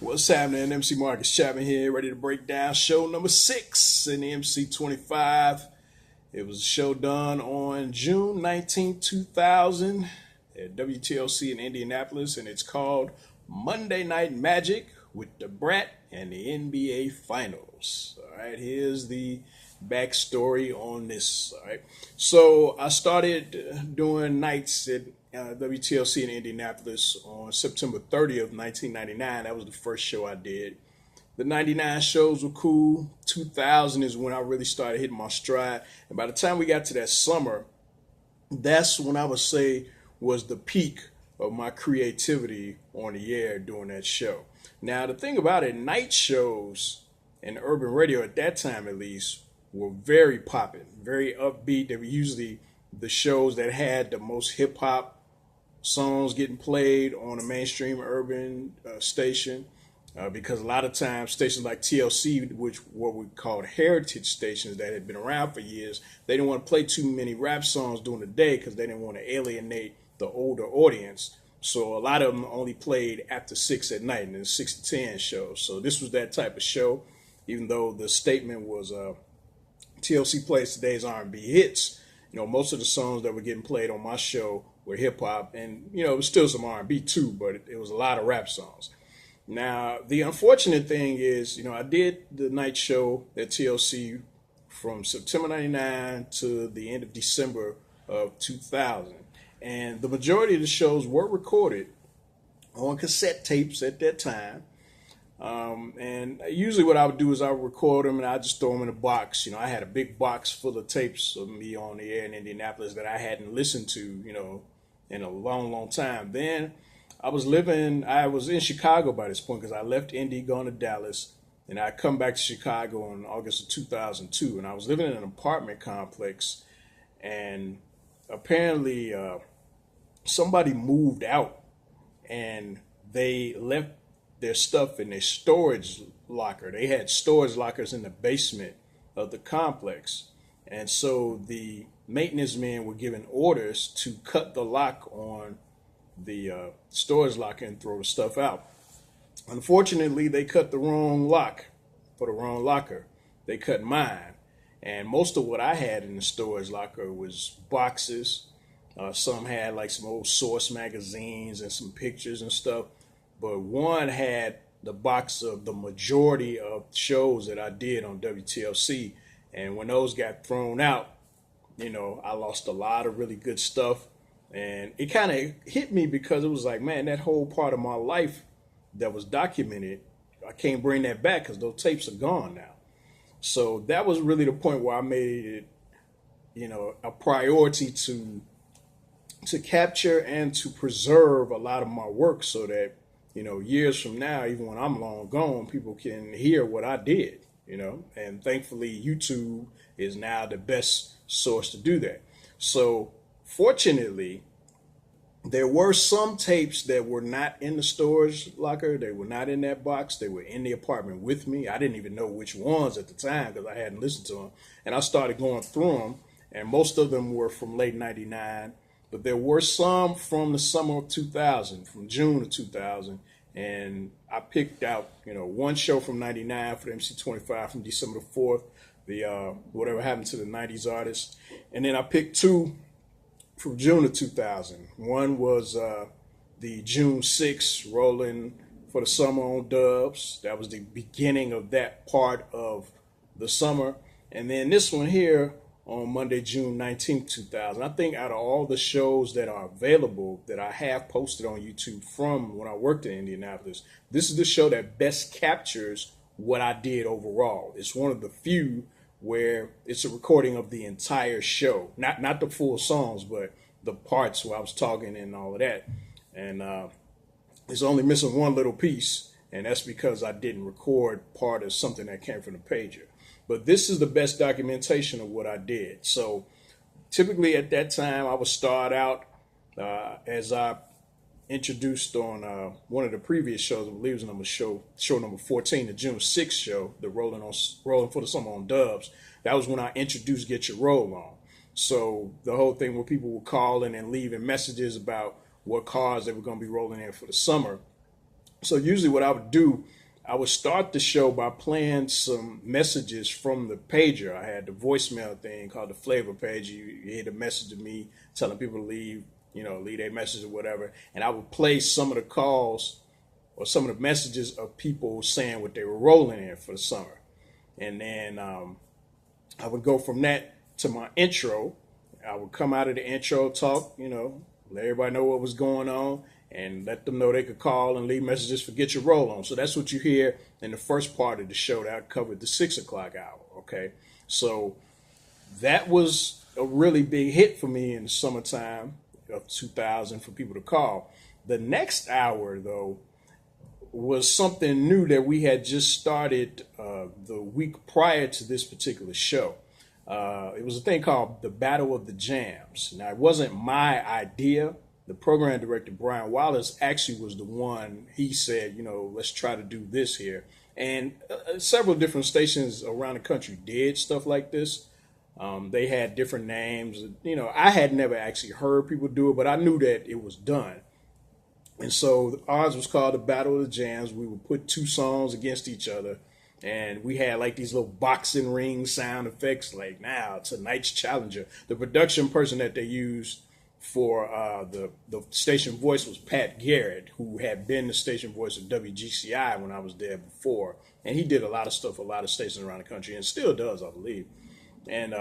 What's happening? MC Marcus Chapman here, ready to break down show number 6 in the MC 25. It was a show done on June 2000 at WTLC in Indianapolis, and it's called Monday Night Magic with the Brat and the NBA Finals. All right, here's the backstory on this. All right, so I started doing nights at WTLC in Indianapolis on September 30th, 1999. That was the first show I did. The 99 shows were cool. 2000 is when I really started hitting my stride. And by the time we got to that summer, that's when I would say was the peak of my creativity on the air doing that show. Now, the thing about it, night shows and urban radio at that time at least were very popping, very upbeat. They were usually the shows that had the most hip hop songs getting played on a mainstream urban station. Because a lot of times stations like TLC, which what we called heritage stations that had been around for years, they didn't want to play too many rap songs during the day because they didn't want to alienate the older audience. So a lot of them only played after 6 at night and then 6 to 10 shows. So this was that type of show, even though the statement was TLC plays today's R&B hits. You know, most of the songs that were getting played on my show were hip hop, and you know, it was still some R&B too, but it was a lot of rap songs. Now, the unfortunate thing is, you know, I did the night show at TLC from September 99 to the end of December of 2000. And the majority of the shows were recorded on cassette tapes at that time. And usually what I would do is I would record them and I just throw them in a box. You know, I had a big box full of tapes of me on the air in Indianapolis that I hadn't listened to, you know, in a long, long time. Then I was in Chicago by this point because I left Indy, going to Dallas, and I come back to Chicago in August of 2002. And I was living in an apartment complex, and apparently somebody moved out, and they left their stuff in their storage locker. They had storage lockers in the basement of the complex. And so the maintenance men were given orders to cut the lock on the storage locker and throw the stuff out. Unfortunately, they cut the wrong lock for the wrong locker. They cut mine. And most of what I had in the storage locker was boxes. Some had like some old Source magazines and some pictures and stuff. But one had the box of the majority of shows that I did on WTLC. And when those got thrown out, you know, I lost a lot of really good stuff. And it kind of hit me because it was like, man, that whole part of my life that was documented, I can't bring that back because those tapes are gone now. So that was really the point where I made it, you know, a priority to capture and to preserve a lot of my work so that, you know, years from now, even when I'm long gone, people can hear what I did, you know. And thankfully, YouTube is now the best source to do that. So fortunately, there were some tapes that were not in the storage locker. They were not in that box. They were in the apartment with me. I didn't even know which ones at the time because I hadn't listened to them. And I started going through them, and most of them were from late 99. But there were some from the summer of 2000, from June of 2000. And I picked out, you know, one show from 99 for the MC25 from December the 4th, the Whatever Happened to the 90s Artists. And then I picked two from June of 2000. One was the June 6th, Rolling for the Summer on Dubs. That was the beginning of that part of the summer. And then this one here on Monday, June 19th, 2000. I think out of all the shows that are available that I have posted on YouTube from when I worked in Indianapolis, this is the show that best captures what I did overall. It's one of the few where it's a recording of the entire show, not the full songs, but the parts where I was talking and all of that. And it's only missing one little piece, and that's because I didn't record part of something that came from the pager. But this is the best documentation of what I did. So typically at that time, I would start out as I introduced on one of the previous shows, I believe it was show number 14, the June 6th show, the Rolling for the Summer on Dubs. That was when I introduced Get Your Roll On. So the whole thing where people were calling and leaving messages about what cars they were going to be rolling in for the summer. So usually what I would do, I would start the show by playing some messages from the pager. I had the voicemail thing called the flavor page. You hit a message to me telling people to leave, leave their message or whatever. And I would play some of the calls or some of the messages of people saying what they were rolling in for the summer. And then I would go from that to my intro. I would come out of the intro, talk, let everybody know what was going on and let them know they could call and leave messages for Get Your Roll On. So that's what you hear in the first part of the show that covered the 6 o'clock hour. Okay. So that was a really big hit for me in the summertime of 2000 for people to call. The next hour, though, was something new that we had just started the week prior to this particular show. It was a thing called the Battle of the Jams. Now, it wasn't my idea. The program director, Brian Wallace, actually was the one. He said, let's try to do this here. And several different stations around the country did stuff like this. They had different names. I had never actually heard people do it, but I knew that it was done. And so ours was called the Battle of the Jams. We would put two songs against each other. And we had like these little boxing ring sound effects, like now tonight's challenger. The production person that they used for the station voice was Pat Garrett, who had been the station voice of WGCI when I was there before. And he did a lot of stuff for a lot of stations around the country and still does, I believe. And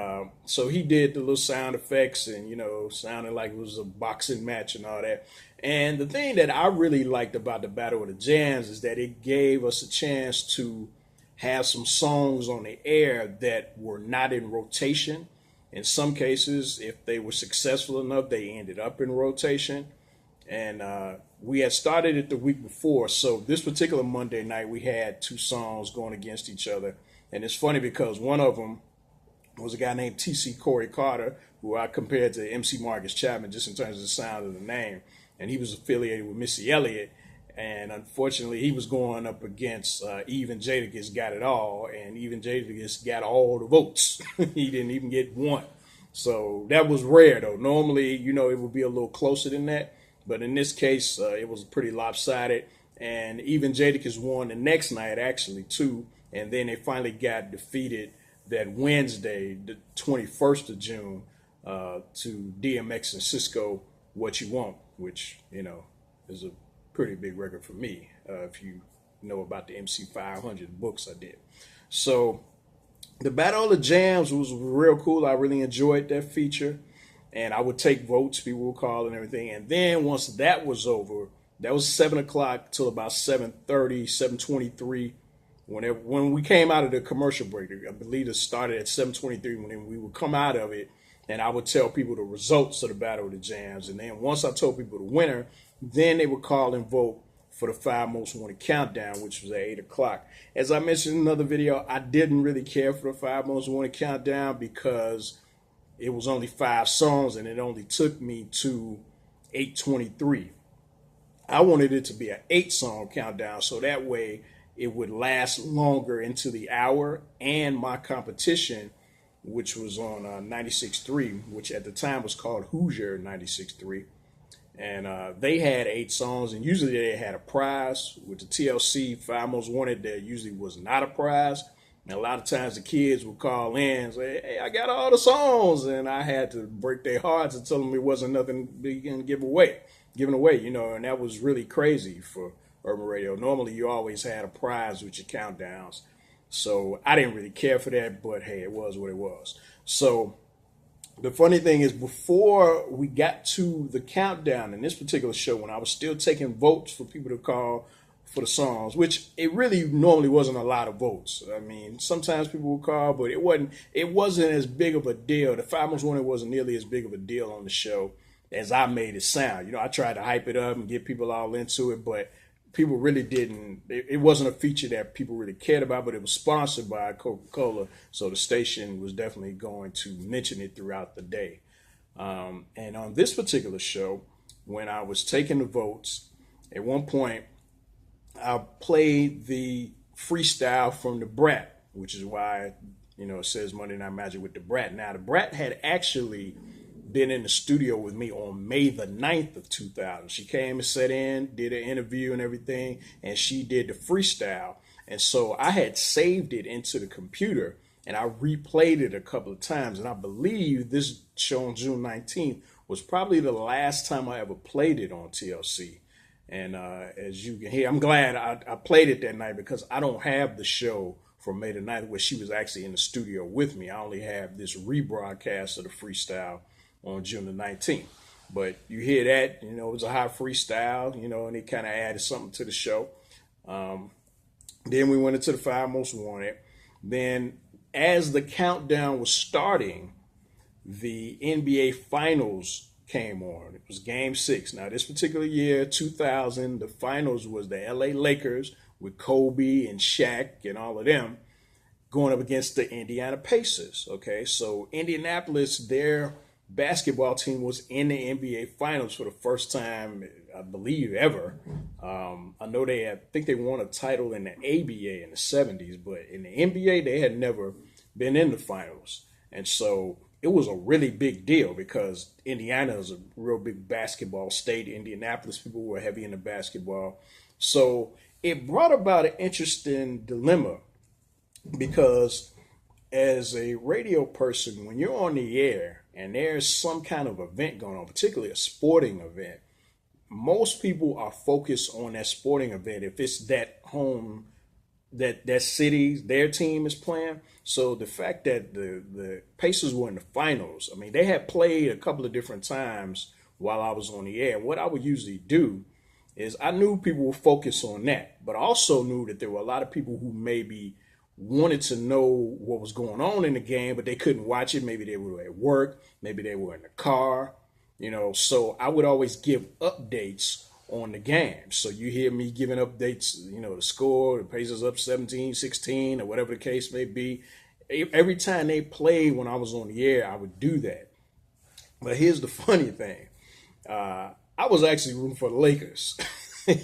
so he did the little sound effects and, sounded like it was a boxing match and all that. And the thing that I really liked about the Battle of the Jams is that it gave us a chance to have some songs on the air that were not in rotation. In some cases, if they were successful enough, they ended up in rotation. And we had started it the week before. So this particular Monday night, we had two songs going against each other. And it's funny because one of them was a guy named T.C. Corey Carter, who I compared to MC Marcus Chapman just in terms of the sound of the name. And he was affiliated with Missy Elliott. And unfortunately, he was going up against Even Jadakiss Got It All. And Even Jadakiss got all the votes. He didn't even get one. So that was rare, though. Normally, it would be a little closer than that. But in this case, it was pretty lopsided. And Even Jadakiss won the next night, actually, too. And then they finally got defeated that Wednesday, the 21st of June, to DMX and Cisco, What You Want, which, is a pretty big record for me, if you know about the MC 500 books I did. So the Battle of the Jams was real cool. I really enjoyed that feature. And I would take votes, people would call and everything. And then once that was over, that was 7 o'clock till about 7:30, 7:23. When we came out of the commercial break, I believe it started at 7:23 when we would come out of it, and I would tell people the results of the Battle of the Jams. And then once I told people the winner, then they would call and vote for the 5 Most Wanted Countdown, which was at 8 o'clock. As I mentioned in another video, I didn't really care for the 5 Most Wanted Countdown because it was only 5 songs and it only took me to 8:23. I wanted it to be an 8-song countdown so that way it would last longer into the hour, and my competition, which was on 96.3, which at the time was called Hoosier 96.3. And they had 8 songs, and usually they had a prize. With the TLC 5 Most Wanted, there usually was not a prize. And a lot of times the kids would call in and say, hey, I got all the songs. And I had to break their hearts and tell them it wasn't nothing being given away, and that was really crazy for Urban Radio. Normally, you always had a prize with your countdowns. So I didn't really care for that, but hey, it was what it was. So the funny thing is, before we got to the countdown in this particular show, when I was still taking votes for people to call for the songs, which it really normally wasn't a lot of votes. I mean, sometimes people would call, but it wasn't as big of a deal. The 5 Most Wanted wasn't nearly as big of a deal on the show as I made it sound. I tried to hype it up and get people all into it, but people really didn't. It wasn't a feature that people really cared about, but it was sponsored by Coca-Cola, so the station was definitely going to mention it throughout the day. And on this particular show, when I was taking the votes, at one point, I played the freestyle from the Brat, which is why, it says Monday Night Magic with the Brat. Now, the Brat had actually been in the studio with me on May the 9th of 2000. She came and sat in, did an interview and everything, and she did the freestyle. And so I had saved it into the computer and I replayed it a couple of times. And I believe this show on June 19th was probably the last time I ever played it on TLC. And as you can hear, I'm glad I played it that night because I don't have the show from May the 9th where she was actually in the studio with me. I only have this rebroadcast of the freestyle on June the 19th. But you hear that, you know, it was a high freestyle, you know, and it kind of added something to the show. Then we went into the 5 Most Wanted. Then as the countdown was starting, the NBA Finals came on. It was Game 6. Now, this particular year, 2000, the Finals was the LA Lakers with Kobe and Shaq and all of them going up against the Indiana Pacers. Okay, so Indianapolis, their basketball team was in the NBA Finals for the first time, I believe, ever. I know I think they won a title in the ABA in the 70s, but in the NBA, they had never been in the finals. And so it was a really big deal because Indiana is a real big basketball state. Indianapolis people were heavy into basketball. So it brought about an interesting dilemma because as a radio person, when you're on the air and there's some kind of event going on, particularly a sporting event, most people are focused on that sporting event if it's that home, that city, their team is playing. So the fact that the Pacers were in the finals, I mean, they had played a couple of different times while I was on the air. What I would usually do is I knew people were focused on that, but I also knew that there were a lot of people who maybe wanted to know what was going on in the game, but they couldn't watch it. Maybe they were at work, maybe they were in the car, you know, so I would always give updates on the game. So you hear me giving updates, you know, the score, the Pacers up 17-16 or whatever the case may be. Every time they played when I was on the air, I would do that. But here's the funny thing. I was actually rooting for the Lakers.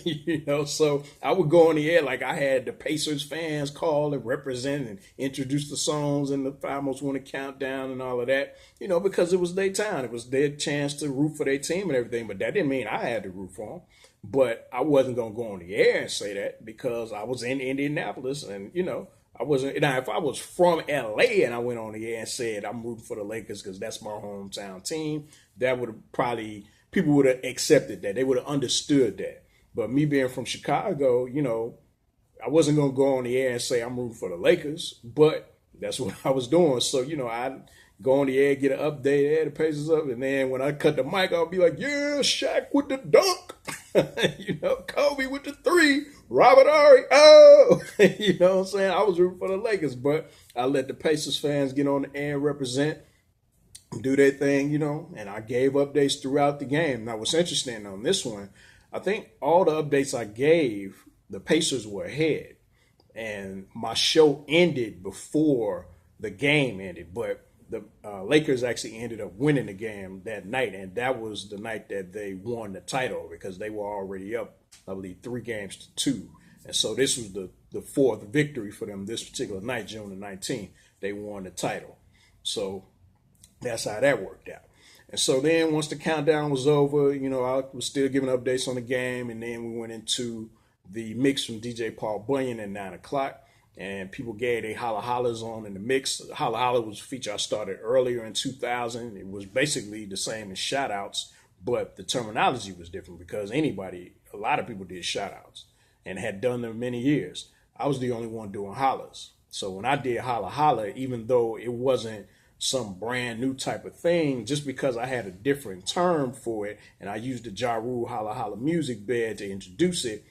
You know, so I would go on the air like I had the Pacers fans call and represent and introduce the songs and the 5 Most Wanted countdown and all of that, you know, because it was their time. It was their chance to root for their team and everything. But that didn't mean I had to root for them. But I wasn't going to go on the air and say that because I was in Indianapolis and, you know, I wasn't. Now, if I was from LA and I went on the air and said I'm rooting for the Lakers because that's my hometown team, that would have probably, people would have accepted that. They would have understood that. But me being from Chicago, you know, I wasn't going to go on the air and say I'm rooting for the Lakers, but that's what I was doing. So, you know, I'd go on the air, get an update, add the Pacers up, and then when I cut the mic, I'll be like, yeah, Shaq with the dunk, you know, Kobe with the 3, Robert Horry, oh, you know what I'm saying? I was rooting for the Lakers, but I let the Pacers fans get on the air and represent, do their thing, you know, and I gave updates throughout the game. Now, what's interesting on this one, I think all the updates I gave, the Pacers were ahead. And my show ended before the game ended. But the Lakers actually ended up winning the game that night. And that was the night that they won the title because they were already up, I believe, 3-2. And so this was the 4th victory for them this particular night, June the 19th. They won the title. So that's how that worked out. And so then once the countdown was over, you know, I was still giving updates on the game. And then we went into the mix from DJ Paul Bunyan at 9 o'clock. And people gave their holla hollas on in the mix. Holla holla was a feature I started earlier in 2000. It was basically the same as shout outs, but the terminology was different because a lot of people did shout outs and had done them many years. I was the only one doing hollers. So when I did holla holla, even though it wasn't some brand new type of thing, just because I had a different term for it and I used the Ja Rule Holla Holla music bed to introduce it,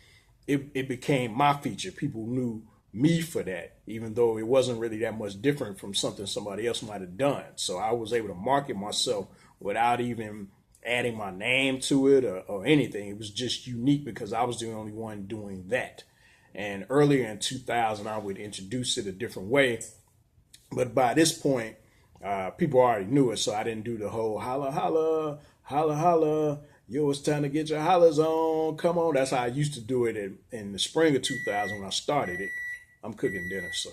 it became my feature. People knew me for that, even though it wasn't really that much different from something somebody else might have done. So I was able to market myself without even adding my name to it or anything. It was just unique because I was the only one doing that. And earlier in 2000, I would introduce it a different way. But by this point, people already knew it, so I didn't do the whole holla, holla, holla, holla. Yo, it's time to get your hollers on. Come on. That's how I used to do it in the spring of 2000 when I started it. I'm cooking dinner, so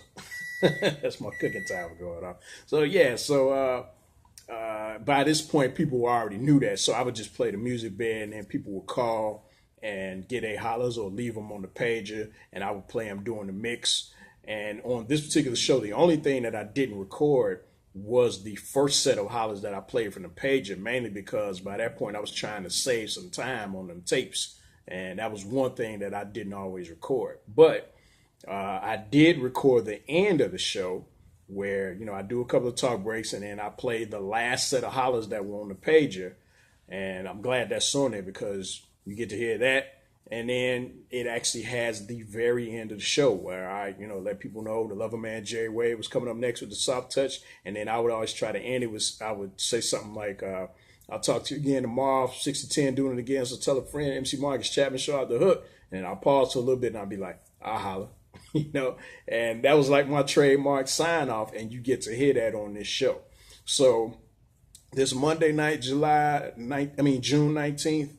that's my cooking time going on. So, yeah, so by this point, people already knew that. So I would just play the music bed, and then people would call and get a hollers or leave them on the pager, and I would play them during the mix. And on this particular show, the only thing that I didn't record was the first set of hollers that I played from the pager, mainly because by that point I was trying to save some time on them tapes. And that was one thing that I didn't always record. But I did record the end of the show where, I do a couple of talk breaks and then I play the last set of hollers that were on the pager. And I'm glad that's on there because you get to hear that. And then it actually has the very end of the show where I, let people know the Lover Man Jerry Wade was coming up next with the soft touch. And then I would always try to end it with, I would say something like, I'll talk to you again tomorrow, 6 to 10, doing it again. So tell a friend, MC Marcus Chapman, show out the hook. And I'll pause for a little bit and I'll be like, I'll holler. And that was like my trademark sign off. And you get to hear that on this show. So this Monday night, June 19th,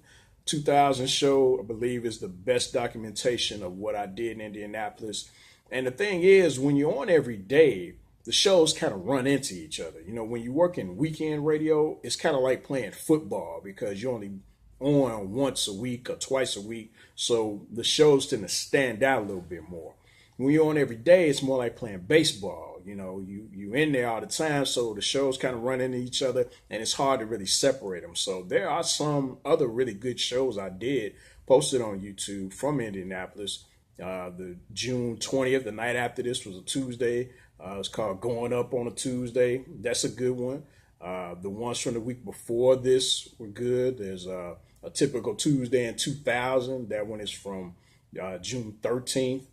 2000 show, I believe, is the best documentation of what I did in Indianapolis. And the thing is, when you're on every day, the shows kind of run into each other. When you work in weekend radio, it's kind of like playing football because you're only on once a week or twice a week. So the shows tend to stand out a little bit more. When you're on every day, it's more like playing baseball. You in there all the time, so the shows kind of run into each other, and it's hard to really separate them. So there are some other really good shows I did posted on YouTube from Indianapolis. The June 20th, the night after this, was a Tuesday. It's called Going Up on a Tuesday. That's a good one. The ones from the week before this were good. There's a typical Tuesday in 2000. That one is from June 13th.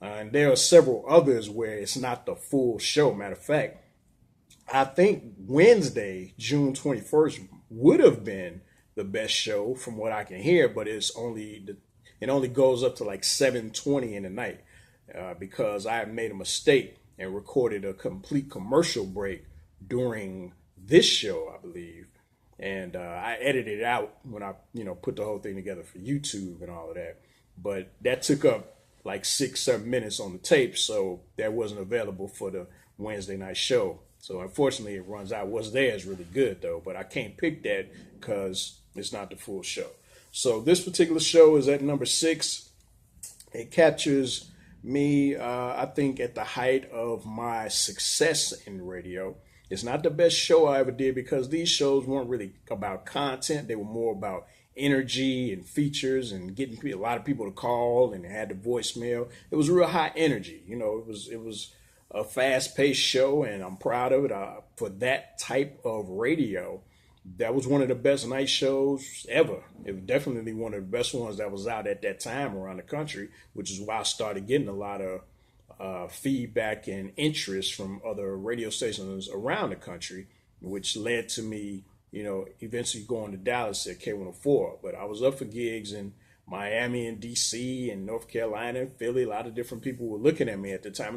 And there are several others where it's not the full show. Matter of fact, I think Wednesday, June 21st, would have been the best show from what I can hear, but it only goes up to like 7:20 in the night because I made a mistake and recorded a complete commercial break during this show, I believe. And I edited it out when I, put the whole thing together for YouTube and all of that. But that took up like 6-7 minutes on the tape, so that wasn't available for the Wednesday night show. So unfortunately it runs out. What's there is really good though, but I can't pick that because it's not the full show. So this particular show is at number 6. It captures me, I think, at the height of my success in radio. It's not the best show I ever did because these shows weren't really about content. They were more about energy and features and getting a lot of people to call, and it had the voicemail. It was real high energy. It was a fast-paced show, and I'm proud of it. For that type of radio, that was one of the best night shows ever. It was definitely one of the best ones that was out at that time around the country, which is why I started getting a lot of feedback and interest from other radio stations around the country, which led to me eventually going to Dallas at K104. But I was up for gigs in Miami and DC and North Carolina and Philly. A lot of different people were looking at me at the time.